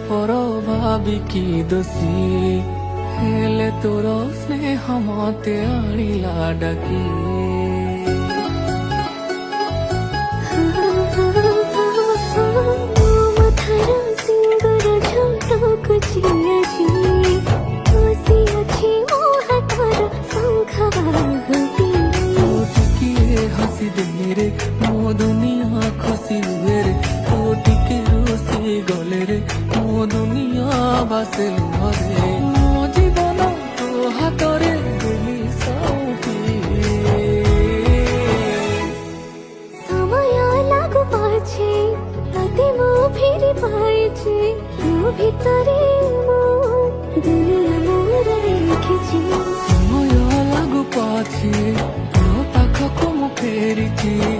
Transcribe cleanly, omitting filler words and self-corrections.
पर भाविकी दोषी हेले तोर स्नेह मते आनिला डाकी हसी देने रे मो दुनिया खुशी हुए रे तो टिके रोसी गले रे मो दुनिया बासिल रे मो जीवन तो हातरे देली सौंपी समय लागु पाछे तते मो फेरि पाइछे तू भितरे मो दुनिया मोर रेखिछे समय लागु पाछे तो पाखको मो फेरिछे